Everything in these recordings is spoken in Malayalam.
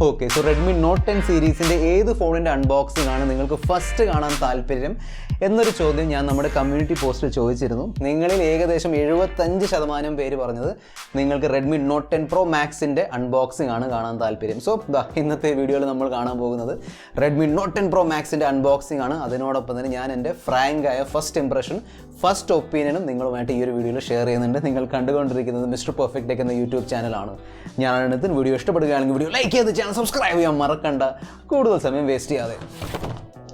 ഓക്കെ, സോ റെഡ്മി നോട്ട് 10 സീരീസിൻ്റെ ഏത് ഫോണിൻ്റെ അൺബോക്സിംഗ് ആണ് നിങ്ങൾക്ക് ഫസ്റ്റ് കാണാൻ താല്പര്യം എന്നൊരു ചോദ്യം ഞാൻ നമ്മുടെ കമ്മ്യൂണിറ്റി പോസ്റ്റിൽ ചോദിച്ചിരുന്നു. നിങ്ങളിൽ ഏകദേശം 75% പേര് പറഞ്ഞത് നിങ്ങൾക്ക് റെഡ്മി നോട്ട് 10 പ്രോ മാക്സിൻ്റെ അൺബോക്സിംഗ് ആണ് കാണാൻ താല്പര്യം. സോ ഇന്നത്തെ വീഡിയോയിൽ നമ്മൾ കാണാൻ പോകുന്നത് റെഡ്മി നോട്ട് 10 പ്രോ മാക്സിൻ്റെ അൺബോക്സിംഗ് ആണ്. അതിനോടൊപ്പം തന്നെ ഞാൻ എൻ്റെ ഫ്രാങ്കായ ഫസ്റ്റ് ഇംപ്രഷൻ, ഫസ്റ്റ് ഒപ്പീനിയനും നിങ്ങളുമായിട്ട് ഈ ഒരു വീഡിയോയിൽ ഷെയർ ചെയ്യുന്നുണ്ട്. നിങ്ങൾ കണ്ടുകൊണ്ടിരിക്കുന്നത് മിസ്റ്റർ പെർഫെക്റ്റ് ടെക് എന്ന യൂട്യൂബ് ചാനലാണ്. ഞാനാണ് ഇതിന് വീഡിയോ ഇഷ്ടപ്പെടുകയാണെങ്കിൽ വീഡിയോ ലൈക്ക് ചെയ്ത് ചാനൽ സബ്സ്ക്രൈബ് ചെയ്യാൻ മറക്കണ്ട. കൂടുതൽ സമയം വേസ്റ്റ് ചെയ്യാതെ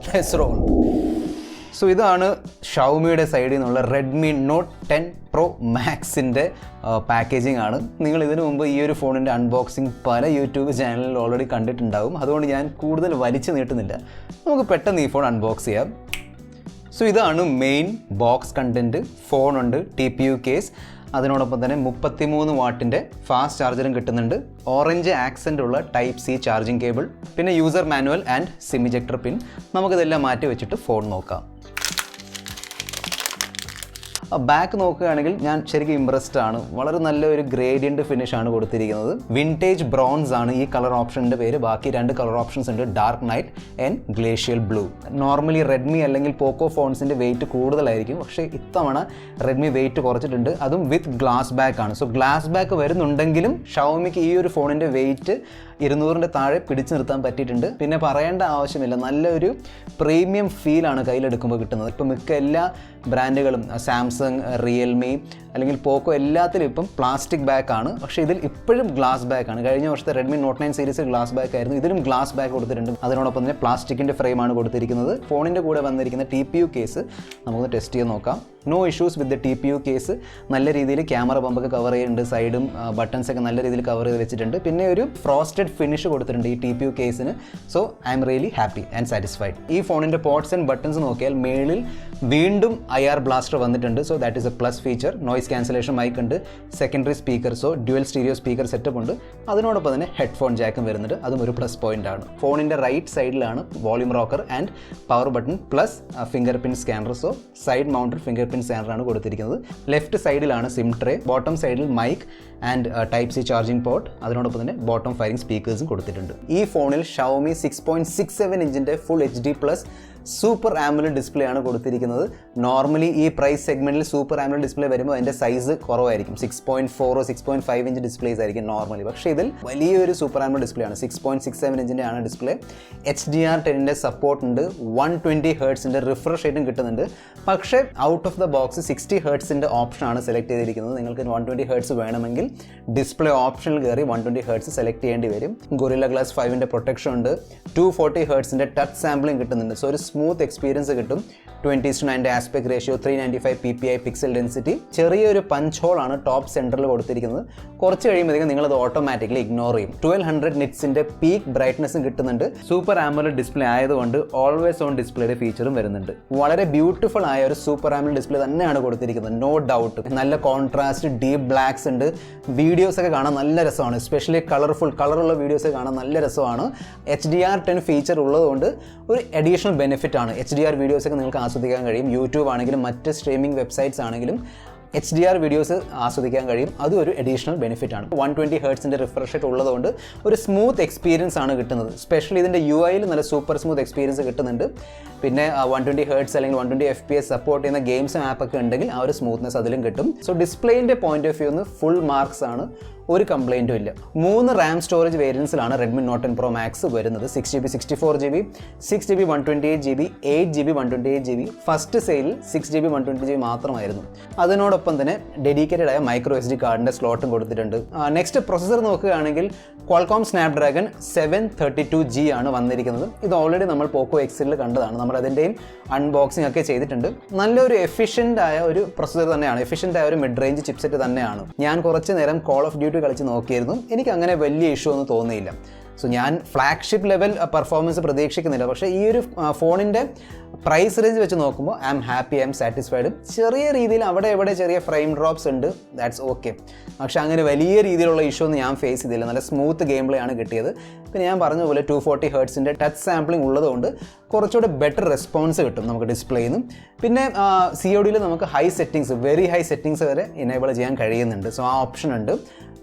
ലെറ്റ്സ് റോൾ. സോ ഇതാണ് ഷവോമിയുടെ സൈഡിൽ നിന്നുള്ള റെഡ്മി നോട്ട് 10 പ്രോ മാക്സിൻ്റെ പാക്കേജിംഗ് ആണ്. നിങ്ങൾ ഇതിനു മുമ്പ് ഈ ഒരു ഫോണിൻ്റെ അൺബോക്സിംഗ് പല യൂട്യൂബ് ചാനലിൽ ഓൾറെഡി കണ്ടിട്ടുണ്ടാവും. അതുകൊണ്ട് ഞാൻ കൂടുതൽ വലിച്ചു നീട്ടുന്നില്ല, നമുക്ക് പെട്ടെന്ന് ഈ ഫോൺ അൺബോക്സ് ചെയ്യാം. സോ ഇതാണ് മെയിൻ ബോക്സ് കണ്ടൻറ്റ്. ഫോണുണ്ട്, TPU കേസ്, അതിനോടൊപ്പം തന്നെ 33 വാട്ടിൻ്റെ ഫാസ്റ്റ് ചാർജറും കിട്ടുന്നുണ്ട്. ഓറഞ്ച് ആക്സൻ്റ് ഉള്ള ടൈപ്പ് C ചാർജിങ് കേബിൾ, പിന്നെ user manual and sim ejector pin. നമുക്കിതെല്ലാം മാറ്റി വെച്ചിട്ട് ഫോൺ നോക്കാം. ബാക്ക് നോക്കുകയാണെങ്കിൽ ഞാൻ ശരിക്കും ഇംപ്രസ്ഡ് ആണ്. വളരെ നല്ലൊരു ഗ്രേഡിയൻ്റ് ഫിനിഷാണ് കൊടുത്തിരിക്കുന്നത്. വിൻറ്റേജ് ബ്രോൺസ് ആണ് ഈ കളർ ഓപ്ഷൻ്റെ പേര്. ബാക്കി 2 കളർ ഓപ്ഷൻസ് ഉണ്ട്, dark night and glacial blue. Normally Redmi അല്ലെങ്കിൽ പോക്കോ ഫോൺസിൻ്റെ വെയിറ്റ് കൂടുതലായിരിക്കും, പക്ഷേ ഇത്തവണ റെഡ്മി വെയിറ്റ് കുറച്ചിട്ടുണ്ട്. അതും വിത്ത് ഗ്ലാസ് ബാക്ക് ആണ്. സോ ഗ്ലാസ് ബാക്ക് വരുന്നുണ്ടെങ്കിലും ഷവോമിക്ക് ഈ ഒരു ഫോണിൻ്റെ വെയിറ്റ് 200-ന്റെ താഴെ പിടിച്ചു നിർത്താൻ പറ്റിയിട്ടുണ്ട്. പിന്നെ പറയേണ്ട ആവശ്യമില്ല, നല്ലൊരു പ്രീമിയം ഫീലാണ് കയ്യിലെടുക്കുമ്പോൾ കിട്ടുന്നത്. ഇപ്പോൾ മിക്ക എല്ലാ ബ്രാൻഡുകളും സാംസങ്, റിയൽമി അല്ലെങ്കിൽ പോക്കോ എല്ലാത്തിലും ഇപ്പം പ്ലാസ്റ്റിക് ബാക്കാണ്, പക്ഷേ ഇതിൽ ഇപ്പോഴും ഗ്ലാസ് ബാക്കാണ്. കഴിഞ്ഞ വർഷത്തെ Redmi note 9 series glass back ആയിരുന്നു, ഇതിലും ഗ്ലാസ് ബാക്ക് കൊടുത്തിട്ടുണ്ട്. അതിനോടൊപ്പം തന്നെ പ്ലാസ്റ്റിക്കിൻ്റെ ഫ്രെയിമാണ് കൊടുത്തിരിക്കുന്നത്. ഫോണിൻ്റെ കൂടെ വന്നിരിക്കുന്ന TPU കേസ് നമുക്ക് ടെസ്റ്റ് ചെയ്ത് നോക്കാം. No issues with the TPU case. നല്ല രീതിയിൽ ക്യാമറ പമ്പൊക്കെ കവർ ചെയ്യുന്നുണ്ട്, സൈഡും ബട്ടൺസ് ഒക്കെ നല്ല രീതിയിൽ കവർ ചെയ്ത് വെച്ചിട്ടുണ്ട്. പിന്നെ ഒരു ഫ്രോസ്റ്റഡ് ഫിനിഷ് കൊടുത്തിട്ടുണ്ട് ഈ TPU കേസിന്. So I am really happy and satisfied. ഈ ഫോണിൻ്റെ പോർട്സ് ആൻഡ് ബട്ടൺസ് നോക്കിയാൽ മേളിൽ വീണ്ടും IR ബ്ലാസ്റ്റർ വന്നിട്ടുണ്ട്. So that is a plus feature. Noise cancellation mic ഉണ്ട്, secondary speaker, so dual stereo speaker setup ഉണ്ട്. അതിനോടൊപ്പം തന്നെ ഹെഡ്ഫോൺ ജാക്കും വരുന്നുണ്ട്, അതും ഒരു പ്ലസ് പോയിന്റ് ആണ്. ഫോണിൻ്റെ റൈറ്റ് സൈഡിലാണ് volume rocker and power button plus fingerprint scanner. So side mounted fingerprint സ്കാനറാണ് കൊടുത്തിരിക്കുന്നത്. ലെഫ്റ്റ് സൈഡിലാണ് സിം ട്രേ, ബോട്ടം സൈഡിൽ mic and type C charging port, അതിനോടൊപ്പം തന്നെ ബോട്ടം ഫയറിംഗ് സ്പീക്കേഴ്സും കൊടുത്തിട്ടുണ്ട്. ഈ ഫോണിൽ ഷവോമി 6.67 ഇഞ്ചിൻ്റെ ഫുൾ HD+ സൂപ്പർ ആംബുലൻസ് ഡിസ്പ്ലേ ആണ് കൊടുത്തിരിക്കുന്നത്. നോർമലി ഈ പ്രൈസ് സെഗ്മെൻറ്റിൽ സൂപ്പർ ആംബുലൻസ് ഡിസ്പ്ലേ വരുമ്പോൾ അതിൻ്റെ സൈസ് കുറവായിരിക്കും, 6.4 6.5 ഇഞ്ച് ഡിസ്പ്ലേസ് ആയിരിക്കും നോർമലി. പക്ഷേ ഇതിൽ വലിയൊരു സൂപ്പർ ആംബുലൻസ് ഡിസ്പ്ലേ ആണ്. 6.67 ഇഞ്ചിൻ്റെ ആണ് ഡിസ്പ്ലേ. HDR10ൻ്റെ സപ്പോർട്ട് ഉണ്ട്, 120 ഹെർട്സിൻ്റെ റിഫ്രഷ് റേറ്റും കിട്ടുന്നുണ്ട്. പക്ഷേ ഔട്ട് ഓഫ് ദ ബോക്സ് 60 ഹെർട്സിൻ്റെ ഓപ്ഷനാണ് സെലക്ട് ചെയ്തിരിക്കുന്നത്. നിങ്ങൾക്ക് 120 ഹെർട്സ് വേണമെങ്കിൽ ഡിസ്പ്ലേ ഓപ്ഷനിൽ കയറി 120 ഹെർട്സ് സെലക്ട് ചെയ്യേണ്ടി വരും. ഗൊറില്ല ഗ്ലാസ് 5ൻ്റെ പ്രൊട്ടക്ഷൻ ഉണ്ട്, 240 ഹെർട്സിൻ്റെ ടച്ച് സാമ്പിളിംഗ് കിട്ടുന്നുണ്ട്. സോ ഒരു സ്മൂത്ത് എക്സ്പീരിയൻസ് കിട്ടും. 20:9 aspect ratio, 395 ppi pixel density. ചെറിയൊരു പഞ്ച് ഹോൾ ആണ് ടോപ്പ് സെൻറ്ററിൽ കൊടുത്തിരിക്കുന്നത്. കുറച്ച് കഴിയുമ്പോഴത്തേക്കും നിങ്ങളത് ഓട്ടോമാറ്റിക്കലി ഇഗ്നോർ ചെയ്യും. 1200 നിറ്റ്സിൻ്റെ പീക്ക് ബ്രൈറ്റ്നസ്സും കിട്ടുന്നുണ്ട്. സൂപ്പർ ആംബുലൻസ് ഡിസ്പ്ലേ ആയതുകൊണ്ട് ഓൾവേസ് ഓൺ ഡിസ്പ്ലേയുടെ ഫീച്ചറും വരുന്നുണ്ട്. വളരെ ബ്യൂട്ടിഫുൾ ആയ ഒരു സൂപ്പർ ആംബുലൻസ് ഡിസ്പ്ലേ തന്നെയാണ് കൊടുത്തിരിക്കുന്നത്, നോ ഡൗട്ട്. നല്ല കോൺട്രാസ്റ്റ്, ഡീപ്പ് ബ്ലാക്സ് ഉണ്ട്. വീഡിയോസൊക്കെ കാണാൻ നല്ല രസമാണ്, എസ്പെഷ്യലി കളറുള്ള വീഡിയോസൊക്കെ കാണാൻ നല്ല രസമാണ്. HDR10 ഫീച്ചർ ഉള്ളതുകൊണ്ട് ഒരു അഡീഷണൽ ബെനിഫിറ്റ് ആണ്. HDR വീഡിയോസൊക്കെ നിങ്ങൾക്ക് ആസ്വദിക്കാൻ കഴിയും. യൂട്യൂബ് ആണെങ്കിലും മറ്റ് സ്ട്രീമിംഗ് വെബ്സൈറ്റ്സ് ആണെങ്കിലും HDR വീഡിയോസ് ആസ്വദിക്കാൻ കഴിയും. അതും ഒരു അഡീഷണൽ ബെനിഫിറ്റ് ആണ്. 120 ഹെർട്സിൻ്റെ റിഫ്രഷ് റേറ്റ് ഉള്ളതുകൊണ്ട് ഒരു സ്മൂത്ത് എക്സ്പീരിയൻസ് ആണ് കിട്ടുന്നത്. സ്പെഷ്യലി ഇതിൻ്റെ UIയിൽ നല്ല സൂപ്പർ സ്മൂത്ത് എക്സ്പീരിയൻസ് കിട്ടുന്നുണ്ട്. പിന്നെ 120 ഹെർട്സ് അല്ലെങ്കിൽ 120 FPS സപ്പോർട്ട് ചെയ്യുന്ന ഗെയിംസും ആപ്പൊക്കെ ഉണ്ടെങ്കിൽ ആ ഒരു സ്മൂത്ത്നെസ് അതിലും കിട്ടും. സോ ഡിസ്പ്ലേൻ്റെ പോയിന്റ് ഓഫ് വ്യൂ നിന്ന് ഫുൾ മാർക്സ് ആണ്, ഒരു കംപ്ലൈൻറ്റും ഇല്ല. 3 RAM സ്റ്റോറേജ് വേരിയൻസിലാണ് റെഡ്മി നോട്ട് 10 പ്രോ മാക്സ് വരുന്നത്. 6GB 64GB, 6GB 128GB, 8GB 128GB. First സെയിലിൽ 6GB 128GB മാത്രമായിരുന്നു. അതിനോടൊപ്പം തന്നെ ഡെഡിക്കേറ്റഡ് ആയ മൈക്രോ SD കാർഡിൻ്റെ സ്ലോട്ടും കൊടുത്തിട്ടുണ്ട്. നെക്സ്റ്റ് പ്രൊസസ്സർ നോക്കുകയാണെങ്കിൽ ക്വാൾകോം സ്നാപ്ഡ്രാഗൺ 732G ആണ് വന്നിരിക്കുന്നത്. ഇത് ഓൾറെഡി നമ്മൾ പോക്കോ എക്സിൽ കണ്ടതാണ്, നമ്മൾ അതിൻ്റെയും അൺബോക്സിംഗ് ഒക്കെ ചെയ്തിട്ടുണ്ട്. നല്ലൊരു എഫിഷ്യൻ്റ് ആയ ഒരു പ്രൊസസ്സർ തന്നെയാണ്, എഫിഷ്യൻ്റ് ആയ ഒരു മിഡ് റേഞ്ച് ചിപ്സെറ്റ് തന്നെയാണ്. ഞാൻ കുറച്ച് നേരം കോൾ ഓഫ് ഡ്യൂട്ടി കളിച്ച് നോക്കിയിരുന്നു, എനിക്ക് അങ്ങനെ വലിയ ഇഷ്യൂ ഒന്നും തോന്നിയില്ല. സോ ഞാൻ ഫ്ലാഗ്ഷിപ്പ് ലെവൽ പെർഫോമൻസ് പ്രതീക്ഷിക്കുന്നില്ല. പക്ഷേ ഈ ഒരു ഫോണിൻ്റെ പ്രൈസ് റേഞ്ച് വെച്ച് നോക്കുമ്പോൾ I am happy, I M satisfied. ചെറിയ രീതിയിൽ അവിടെ എവിടെ ചെറിയ ഫ്രെയിം ഡ്രോപ്സ് ഉണ്ട്, ദാറ്റ്സ് ഓക്കെ. പക്ഷേ അങ്ങനെ വലിയ രീതിയിലുള്ള ഇഷ്യൂ ഒന്നും ഞാൻ ഫേസ് ചെയ്തില്ല. നല്ല സ്മൂത്ത് ഗെയിം പ്ലേ ആണ് കിട്ടിയത്. പിന്നെ ഞാൻ പറഞ്ഞ പോലെ 240 ഹെർട്സിൻ്റെ ടച്ച് സാമ്പിളിംഗ് ഉള്ളതുകൊണ്ട് കുറച്ചുകൂടെ ബെറ്റർ റെസ്പോൺസ് കിട്ടും നമുക്ക് ഡിസ്പ്ലേയിൽ നിന്നും. പിന്നെ CODയിൽ നമുക്ക് high settings, very high settings വരെ എനേബിൾ ചെയ്യാൻ കഴിയുന്നുണ്ട്. സോ ആ ഓപ്ഷൻ ഉണ്ട്.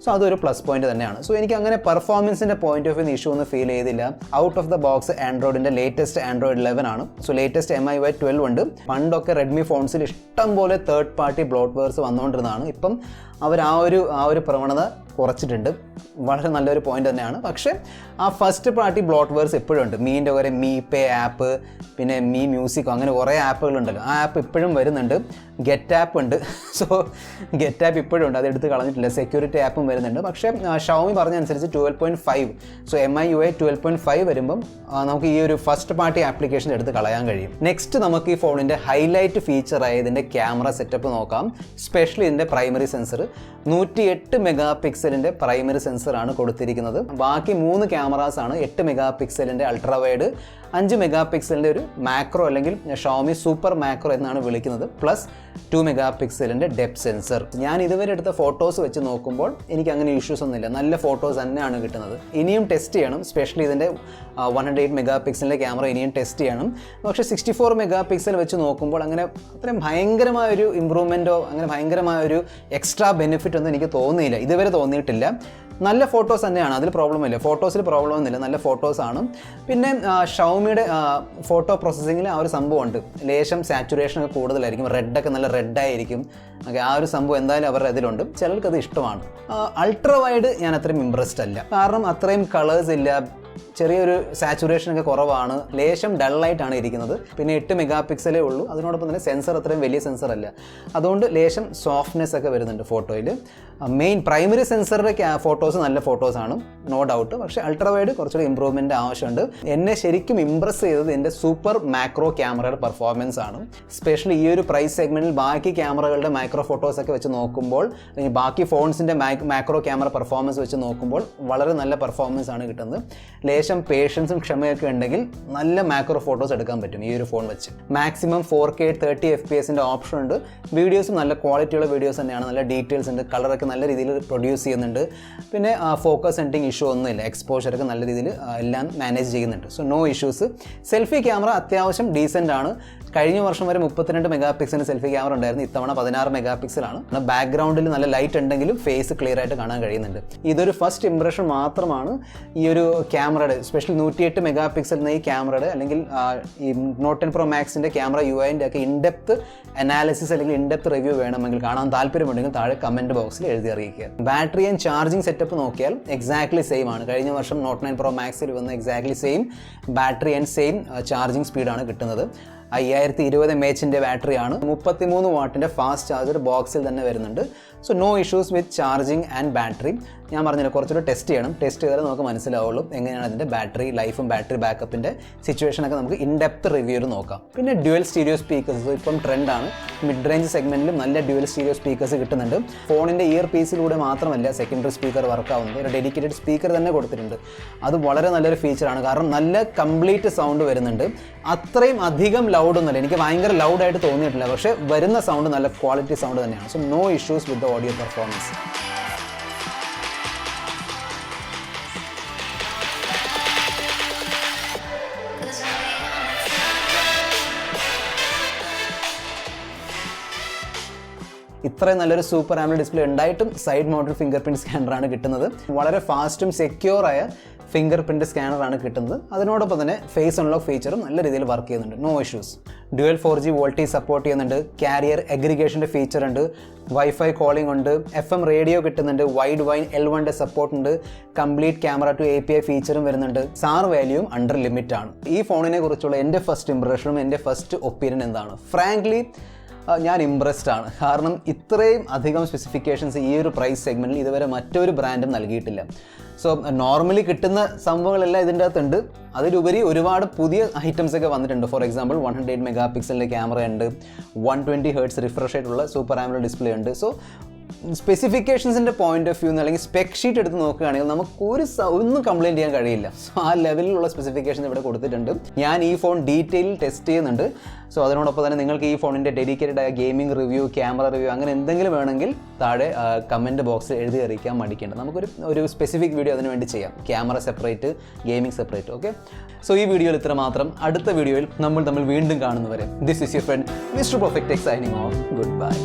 സോ അതൊരു പ്ലസ് പോയിന്റ് തന്നെയാണ്. സോ എനിക്ക് അങ്ങനെ പെർഫോമൻസിൻ്റെ പോയിന്റ് ഓഫ് വ്യൂ ഇഷ്യൂ ഒന്നും ഫീൽ ചെയ്തില്ല. ഔട്ട് ഓഫ് ദ ബോക്സ് ആൻഡ്രോയിഡിൻ്റെ ലേറ്റസ്റ്റ് ആൻഡ്രോയിഡ് 11 ആണ്. സോ ലേറ്റസ്റ്റ് MIUI 12 ഉണ്ട്. പണ്ടൊക്കെ റെഡ്മി ഫോൺസിൽ ഇഷ്ടം പോലെ തേർഡ് പാർട്ടി ബ്ലോട്ട്വെയർസ് വന്നുകൊണ്ടിരുന്നതാണ്. ഇപ്പം അവർ ആ ഒരു പ്രവണത കുറച്ചിട്ടുണ്ട്. വളരെ നല്ലൊരു പോയിന്റ് തന്നെയാണ്. പക്ഷേ ആ ഫസ്റ്റ് പാർട്ടി ബ്ലോട്ട്വെയർസ് എപ്പോഴും ഉണ്ട്. മീൻ്റെ കുറേ മീ പേ ആപ്പ്, പിന്നെ മീ മ്യൂസിക്, അങ്ങനെ കുറേ ആപ്പുകളുണ്ടല്ലോ. ആ ആപ്പ് ഇപ്പോഴും വരുന്നുണ്ട്. ഗെറ്റ് ആപ്പ് ഉണ്ട്. സോ ഗെറ്റ് ആപ്പ് ഇപ്പോഴും ഉണ്ട്, അതെടുത്ത് കളഞ്ഞിട്ടില്ല. സെക്യൂരിറ്റി ആപ്പും വരുന്നുണ്ട്. പക്ഷേ ഷവോമി പറഞ്ഞനുസരിച്ച് 12.5, സോ MIUI 12.5 വരുമ്പം നമുക്ക് ഈ ഒരു ഫസ്റ്റ് പാർട്ടി ആപ്ലിക്കേഷൻ എടുത്ത് കളയാൻ കഴിയും. നെക്സ്റ്റ് നമുക്ക് ഈ ഫോണിൻ്റെ ഹൈലൈറ്റ് ഫീച്ചറായ ഇതിൻ്റെ ക്യാമറ സെറ്റപ്പ് നോക്കാം. സ്പെഷ്യലി ഇതിൻ്റെ പ്രൈമറി സെൻസർ 108 മെഗാ പിക്സലിൻ്റെ പ്രൈമറി സെൻസറാണ് കൊടുത്തിരിക്കുന്നത്. ബാക്കി 3 ക്യാമറാസാണ് 8 മെഗാ പിക്സലിൻ്റെ അൾട്രാ വൈഡ്, 5 മെഗാ പിക്സലിൻ്റെ ഒരു മാക്രോ അല്ലെങ്കിൽ ഷവോമി സൂപ്പർ മാക്രോ എന്നാണ് വിളിക്കുന്നത്, പ്ലസ് 2 മെഗാ പിക്സലിൻ്റെ ഡെപ്ത് സെൻസർ. ഞാൻ ഇതുവരെ എടുത്ത ഫോട്ടോസ് വെച്ച് നോക്കുമ്പോൾ എനിക്ക് അങ്ങനെ ഇഷ്യൂസ് ഒന്നുമില്ല. നല്ല ഫോട്ടോസ് തന്നെയാണ് കിട്ടുന്നത്. ഇനിയും ടെസ്റ്റ് ചെയ്യണം. സ്പെഷ്യലി ഇതിൻ്റെ 108 മെഗാ പിക്സലിൻ്റെ ക്യാമറ ഇനിയും ടെസ്റ്റ് ചെയ്യണം. പക്ഷേ 64 മെഗാ പിക്സൽ വെച്ച് നോക്കുമ്പോൾ അങ്ങനെ അത്രയും ഭയങ്കരമായൊരു ഇമ്പ്രൂവ്മെൻറ്റോ അങ്ങനെ ഭയങ്കരമായൊരു എക്സ്ട്രാ ബെനിഫിറ്റ് ഒന്നും എനിക്ക് തോന്നിയില്ല, ഇതുവരെ തോന്നിയിട്ടില്ല. നല്ല ഫോട്ടോസ് തന്നെയാണ്, അതിൽ പ്രോബ്ലമില്ല. ഫോട്ടോസിൽ പ്രോബ്ലം ഒന്നുമില്ല, നല്ല ഫോട്ടോസാണ്. പിന്നെ ഷവോമിയുടെ ഫോട്ടോ പ്രോസസ്സിങ്ങിൽ ആ ഒരു സംഭവമുണ്ട്. ലേശം സാച്ചുറേഷനൊക്കെ കൂടുതലായിരിക്കും, റെഡൊക്കെ നല്ല റെഡായിരിക്കും. ഓക്കെ, ആ ഒരു സംഭവം എന്തായാലും അവരുടെ ഇതിലുണ്ട്. ചിലർക്കത് ഇഷ്ടമാണ്. അൾട്രാ വൈഡ് ഞാൻ അത്രയും ഇമ്പ്രസ്ഡ് അല്ല, കാരണം അത്രയും കളേഴ്സ് ഇല്ല, ചെറിയൊരു സാച്ചുറേഷനൊക്കെ കുറവാണ്, ലേശം ഡള്ളായിട്ടാണ് ഇരിക്കുന്നത്. പിന്നെ 8 മെഗാ പിക്സലേ ഉള്ളൂ. അതിനോടൊപ്പം തന്നെ സെൻസർ അത്രയും വലിയ സെൻസർ അല്ല, അതുകൊണ്ട് ലേശം സോഫ്റ്റ്നെസ് ഒക്കെ വരുന്നുണ്ട് ഫോട്ടോയിൽ. മെയിൻ പ്രൈമറി സെൻസറിൻ്റെ ഫോട്ടോസ് നല്ല ഫോട്ടോസാണ്, നോ ഡൗട്ട്. പക്ഷേ അൾട്രാ വൈഡ് കുറച്ചുകൂടി ഇമ്പ്രൂവ്മെൻ്റ് ആവശ്യമുണ്ട്. എന്നെ ശരിക്കും ഇമ്പ്രസ് ചെയ്തത് എൻ്റെ സൂപ്പർ മാക്രോ ക്യാമറയുടെ പെർഫോമൻസ് ആണ്. സ്പെഷ്യലി ഈ ഒരു പ്രൈസ് സെഗ്മെൻറ്റിൽ ബാക്കി ക്യാമറകളുടെ മാക്രോ ഫോട്ടോസൊക്കെ വെച്ച് നോക്കുമ്പോൾ, ബാക്കി ഫോൺസിൻ്റെ മാക്രോ ക്യാമറ പെർഫോമൻസ് വെച്ച് നോക്കുമ്പോൾ വളരെ നല്ല പെർഫോമൻസ് ആണ് കിട്ടുന്നത്. ലേശം പേഷ്യൻസും ക്ഷമയൊക്കെ ഉണ്ടെങ്കിൽ നല്ല മാക്രോ ഫോട്ടോസ് എടുക്കാൻ പറ്റും ഈ ഒരു ഫോൺ വെച്ച്. മാക്സിമം 4K 30 FPS ഓപ്ഷൻ ഉണ്ട്. വീഡിയോസും നല്ല ക്വാളിറ്റിയുള്ള വീഡിയോസ് തന്നെയാണ്, നല്ല ഡീറ്റെയിൽസ് ഉണ്ട്, കളറൊക്കെ നല്ല രീതിയിൽ പ്രൊഡ്യൂസ് ചെയ്യുന്നുണ്ട്. പിന്നെ ഫോക്കസ് സെൻറ്റിങ് ഇഷ്യൂ ഒന്നുമില്ല, എക്സ്പോഷറൊക്കെ നല്ല രീതിയിൽ എല്ലാം മാനേജ് ചെയ്യുന്നുണ്ട്. So no issues. Selfie camera അത്യാവശ്യം ഡീസൻ്റ് ആണ്. കഴിഞ്ഞ വർഷം വരെ 32 മെഗാ പിക്സലിന് സെൽഫി ക്യാമറ ഉണ്ടായിരുന്നു, ഇത്തവണ 16 മെഗാ പിക്സലാണ്. ബാക്ക്ഗ്രൗണ്ടിൽ നല്ല ലൈറ്റ് ഉണ്ടെങ്കിലും ഫേസ് ക്ലിയർ ആയിട്ട് കാണാൻ കഴിയുന്നുണ്ട്. ഇതൊരു ഫസ്റ്റ് ഇംപ്രഷൻ മാത്രമാണ് ഈ ഒരു ക്യാമറയുടെ, സ്പെഷ്യൽ 108 മെഗാ പിക്സൽ എന്ന ഈ ക്യാമറയുടെ, അല്ലെങ്കിൽ ഈ നോട്ട് 10 Pro Maxൻ്റെ ക്യാമറ UIൻ്റെ ഒക്കെ ഇൻഡെപ്ത് അനാലിസിസ് അല്ലെങ്കിൽ ഇൻഡെപ്ത് റിവ്യൂ വേണമെങ്കിൽ, കാണാൻ താല്പര്യമുണ്ടെങ്കിൽ താഴെ കമൻറ്റ് ബോക്സിൽ എഴുതി അറിയിക്കുക. ബാറ്ററി ആൻഡ് ചാർജിങ് സെറ്റപ്പ് നോക്കിയാൽ എക്സാക്ട്ലി സെയിം ആണ്. കഴിഞ്ഞ വർഷം നോട്ട് 9 Pro Maxൽ വന്ന exactly same battery and same charging സ്പീഡാണ് കിട്ടുന്നത്. 5020 mAh ബാറ്ററിയാണ്. 33 വാട്ടിൻ്റെ ഫാസ്റ്റ് ചാർജർ ബോക്സിൽ തന്നെ വരുന്നുണ്ട്. So no issues with charging and battery. ഞാൻ പറഞ്ഞില്ല, കുറച്ചുകൂടെ ടെസ്റ്റ് ചെയ്യണം. ടെസ്റ്റ് ചെയ്താലേ നമുക്ക് മനസ്സിലാവുള്ളൂ എങ്ങനെയാണ് അതിൻ്റെ ബാറ്ററി ലൈഫും ബാറ്ററി ബാക്കപ്പിൻ്റെ സിറ്റുവേഷനൊക്കെ നമുക്ക് ഇൻഡെപ്ത് റിവ്യൂവിൽ നോക്കാം. പിന്നെ ഡ്യുവൽ സ്റ്റീരിയോ സ്പീക്കേഴ്സ് ഇപ്പം ട്രെൻഡാണ്. മിഡ് റേഞ്ച് സെഗ്മെൻറ്റിലും നല്ല ഡ്യുവൽ സ്റ്റീരിയോ സ്പീക്കേഴ്സ് കിട്ടുന്നുണ്ട്. ഫോണിൻ്റെ ഇയർ പീസിലൂടെ മാത്രമല്ല സെക്കൻഡറി സ്പീക്കർ വർക്കാവുന്നത്, ഒരു ഡെഡിക്കേറ്റഡ് സ്പീക്കർ തന്നെ കൊടുത്തിട്ടുണ്ട്. അത് വളരെ നല്ലൊരു ഫീച്ചറാണ്, കാരണം നല്ല കംപ്ലീറ്റ് സൗണ്ട് വരുന്നുണ്ട്. അത്രയും അധികം ലൗഡൊന്നുമല്ല, എനിക്ക് ഭയങ്കര ലൗഡായിട്ട് തോന്നിയിട്ടില്ല, പക്ഷേ വരുന്ന സൗണ്ട് നല്ല ക്വാളിറ്റി സൗണ്ട് തന്നെയാണ്. So no issues with the audio performance. ഇത്രയും നല്ലൊരു സൂപ്പർ ആംബുലൻസ് ഡിസ്പ്ലേ ഉണ്ടായിട്ടും സൈഡ് മൗണ്ടഡ് ഫിംഗർ പ്രിൻറ്റ് സ്കാനറാണ് കിട്ടുന്നത്. വളരെ ഫാസ്റ്റും സെക്യൂറായ ഫിംഗർ പ്രിൻറ്റ് സ്കാനറാണ് കിട്ടുന്നത്. അതിനോടൊപ്പം തന്നെ ഫേസ് അൺലോക്ക് ഫീച്ചറും നല്ല രീതിയിൽ വർക്ക് ചെയ്യുന്നുണ്ട്, no issues. Dual 4G VoLTE support ചെയ്യുന്നുണ്ട്. കാരിയർ അഗ്രിഗേഷൻ്റെ ഫീച്ചർ ഉണ്ട്. വൈഫൈ കോളിംഗ് ഉണ്ട്. FM റേഡിയോ കിട്ടുന്നുണ്ട്. വൈഡ് വൈൻ L1ൻ്റെ സപ്പോർട്ട് ഉണ്ട്. കംപ്ലീറ്റ് ക്യാമറ ടു API ഫീച്ചറും വരുന്നുണ്ട്. SAR വാല്യൂവും അണ്ടർ ലിമിറ്റ് ആണ്. ഈ ഫോണിനെ കുറിച്ചുള്ള എൻ്റെ ഫസ്റ്റ് ഇംപ്രഷനും എൻ്റെ ഫസ്റ്റ് ഒപ്പീനിയൻ എന്താണ്? ഫ്രാങ്ക്ലി ഞാൻ ഇംപ്രസ്ഡ് ആണ്. കാരണം ഇത്രയും അധികം സ്പെസിഫിക്കേഷൻസ് ഈ ഒരു പ്രൈസ് സെഗ്മെൻറ്റിൽ ഇതുവരെ മറ്റൊരു ബ്രാൻഡും നൽകിയിട്ടില്ല. സോ നോർമലി കിട്ടുന്ന സംഭവങ്ങളെല്ലാം ഇതിൻ്റെ അകത്തുണ്ട്. അതിലുപരി ഒരുപാട് പുതിയ ഐറ്റംസ് ഒക്കെ വന്നിട്ടുണ്ട്. ഫോർ എക്സാമ്പിൾ 108 മെഗാ പിക്സലിൻ്റെ ക്യാമറ ഉണ്ട്, 120 Hz റിഫ്രഷ് ആയിട്ടുള്ള സൂപ്പർ ആംബുലൻസ് ഡിസ്പ്ലേ ഉണ്ട്. സോ സ്പെസിഫിക്കേഷൻസിൻ്റെ പോയിന്റ് ഓഫ് വ്യൂ അല്ലെങ്കിൽ സ്പെക് ഷീറ്റ് എടുത്ത് നോക്കുകയാണെങ്കിൽ നമുക്ക് ഒന്നും കംപ്ലയിൻറ്റ് ചെയ്യാൻ കഴിയില്ല. സോ ആ ലെവലിലുള്ള സ്പെസിഫിക്കേഷൻ ഇവിടെ കൊടുത്തിട്ടുണ്ട്. ഞാൻ ഈ ഫോൺ ഡീറ്റെയിൽ ടെസ്റ്റ് ചെയ്യുന്നുണ്ട്. സോ അതിനോടൊപ്പം തന്നെ നിങ്ങൾക്ക് ഈ ഫോണിൻ്റെ ഡെഡിക്കേറ്റഡ് ആയ ഗെയിമിംഗ് റിവ്യൂ, ക്യാമറ റിവ്യൂ അങ്ങനെ എന്തെങ്കിലും വേണമെങ്കിൽ താഴെ കമൻറ്റ് ബോക്സിൽ എഴുതി അറിയിക്കാൻ മടിക്കേണ്ട. നമുക്കൊരു സ്പെസിഫിക് വീഡിയോ അതിന് വേണ്ടി ചെയ്യാം, camera separate, gaming separate. Okay, so ഈ വീഡിയോയിൽ ഇത്ര മാത്രം. അടുത്ത വീഡിയോയിൽ നമ്മൾ വീണ്ടും കാണുന്നവരെ this is your friend mister perfect tech signing off. Good bye.